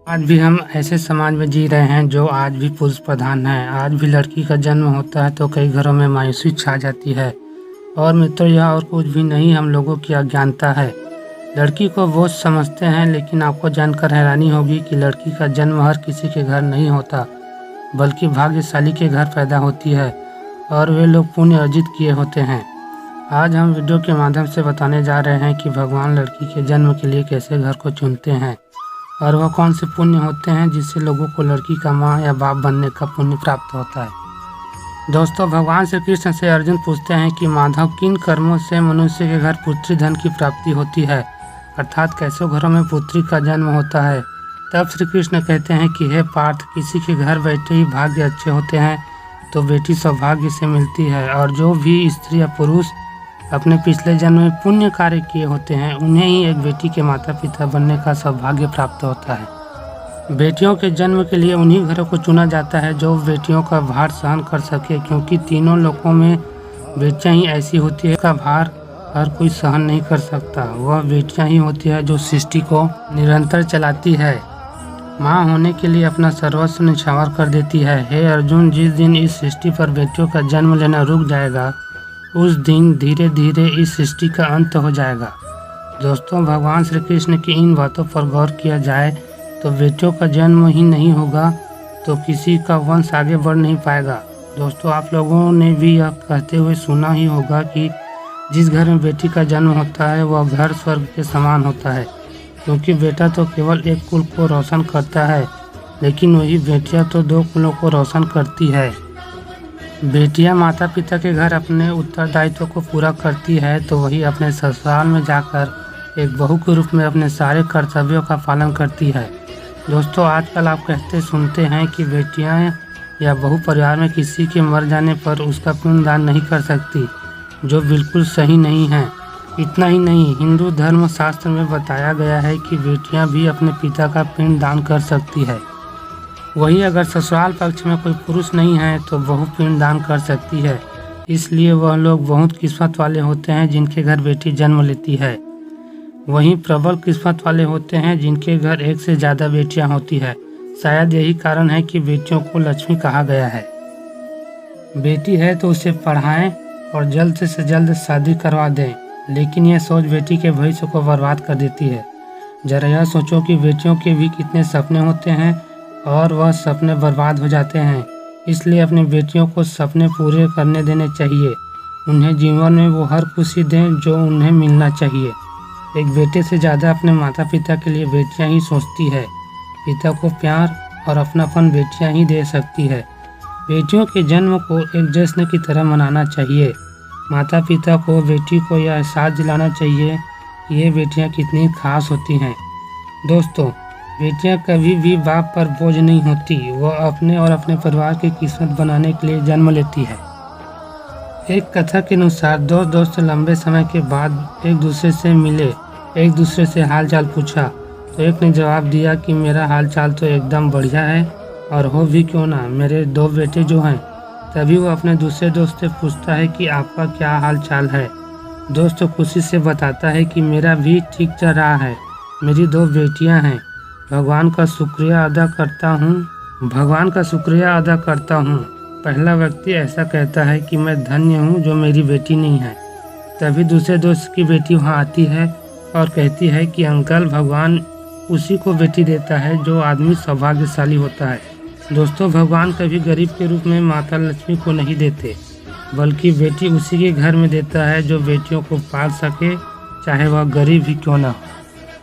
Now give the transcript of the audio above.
आज भी हम ऐसे समाज में जी रहे हैं जो आज भी पुरुष प्रधान है। आज भी लड़की का जन्म होता है तो कई घरों में मायूसी छा जाती है। और मित्रों, यह और कुछ भी नहीं, हम लोगों की अज्ञानता है। लड़की को बोझ समझते हैं, लेकिन आपको जानकर हैरानी होगी कि लड़की का जन्म हर किसी के घर नहीं होता, बल्कि भाग्यशाली के घर पैदा होती है और वे लोग पुण्य अर्जित किए होते हैं। आज हम वीडियो के माध्यम से बताने जा रहे हैं कि भगवान लड़की के जन्म के लिए कैसे घर को चुनते हैं और वह कौन से पुण्य होते हैं जिससे लोगों को लड़की का माँ या बाप बनने का पुण्य प्राप्त होता है। दोस्तों, भगवान श्री कृष्ण से अर्जुन पूछते हैं कि माधव, किन कर्मों से मनुष्य के घर पुत्री धन की प्राप्ति होती है, अर्थात कैसे घरों में पुत्री का जन्म होता है। तब श्री कृष्ण कहते हैं कि हे पार्थ, किसी के घर बैठे ही भाग्य अच्छे होते हैं तो बेटी सौभाग्य से मिलती है, और जो भी स्त्री या पुरुष अपने पिछले जन्म में पुण्य कार्य किए होते हैं उन्हें ही एक बेटी के माता पिता बनने का सौभाग्य प्राप्त होता है। बेटियों के जन्म के लिए उन्हीं घरों को चुना जाता है जो बेटियों का भार सहन कर सके, क्योंकि तीनों लोकों में बेटियां ही ऐसी होती है का भार हर कोई सहन नहीं कर सकता। वह बेटियां ही होती है जो सृष्टि को निरंतर चलाती है, माँ होने के लिए अपना सर्वस्व न्यौछावर कर देती है। हे अर्जुन, जिस दिन इस सृष्टि पर बेटियों का जन्म लेना रुक जाएगा उस दिन धीरे धीरे इस सृष्टि का अंत हो जाएगा। दोस्तों, भगवान श्री कृष्ण की इन बातों पर गौर किया जाए तो बेटियों का जन्म ही नहीं होगा तो किसी का वंश आगे बढ़ नहीं पाएगा। दोस्तों, आप लोगों ने भी यह कहते हुए सुना ही होगा कि जिस घर में बेटी का जन्म होता है वह घर स्वर्ग के समान होता है, क्योंकि बेटा तो केवल एक कुल को रोशन करता है, लेकिन वही बेटियां तो दो कुलों को रोशन करती है। बेटियां माता पिता के घर अपने उत्तरदायित्व को पूरा करती है तो वही अपने ससुराल में जाकर एक बहू के रूप में अपने सारे कर्तव्यों का पालन करती है। दोस्तों, आजकल आप कहते सुनते हैं कि बेटियां या बहू परिवार में किसी के मर जाने पर उसका पिंडदान नहीं कर सकती, जो बिल्कुल सही नहीं है। इतना ही नहीं, हिंदू धर्म शास्त्र में बताया गया है कि बेटियां भी अपने पिता का पिंडदान कर सकती है। वहीं अगर ससुराल पक्ष में कोई पुरुष नहीं है तो बहू पिंडदान कर सकती है। इसलिए वह लोग बहुत किस्मत वाले होते हैं जिनके घर बेटी जन्म लेती है। वहीं प्रबल किस्मत वाले होते हैं जिनके घर एक से ज़्यादा बेटियां होती है। शायद यही कारण है कि बेटियों को लक्ष्मी कहा गया है। बेटी है तो उसे पढ़ाएं और जल्द से जल्द शादी करवा दें, लेकिन यह सोच बेटी के भविष्य को बर्बाद कर देती है। जरा यह सोचो कि बेटियों के भी कितने सपने होते हैं और वह सपने बर्बाद हो जाते हैं। इसलिए अपनी बेटियों को सपने पूरे करने देने चाहिए। उन्हें जीवन में वो हर खुशी दें जो उन्हें मिलना चाहिए। एक बेटे से ज़्यादा अपने माता पिता के लिए बेटियां ही सोचती है। पिता को प्यार और अपनापन बेटियां ही दे सकती है। बेटियों के जन्म को एक जश्न की तरह मनाना चाहिए। माता पिता को बेटी को यह एहसास दिलाना चाहिए कि ये बेटियाँ कितनी खास होती हैं। दोस्तों, बेटियां कभी भी बाप पर बोझ नहीं होती, वह अपने और अपने परिवार की किस्मत बनाने के लिए जन्म लेती है। एक कथा के अनुसार दो दोस्त लंबे समय के बाद एक दूसरे से मिले, एक दूसरे से हालचाल पूछा तो एक ने जवाब दिया कि मेरा हालचाल तो एकदम बढ़िया है, और हो भी क्यों ना, मेरे दो बेटे जो हैं। तभी वो अपने दूसरे दोस्त से पूछता है कि आपका क्या हाल चाल है। दोस्त खुशी से बताता है कि मेरा भी ठीक चल रहा है, मेरी दो बेटियां हैं। भगवान का शुक्रिया अदा करता हूँ। पहला व्यक्ति ऐसा कहता है कि मैं धन्य हूँ जो मेरी बेटी नहीं है। तभी दूसरे दोस्त की बेटी वहाँ आती है और कहती है कि अंकल, भगवान उसी को बेटी देता है जो आदमी सौभाग्यशाली होता है। दोस्तों, भगवान कभी गरीब के रूप में माता लक्ष्मी को नहीं देते, बल्कि बेटी उसी के घर में देता है जो बेटियों को पाल सके, चाहे वह गरीब ही क्यों ना हो।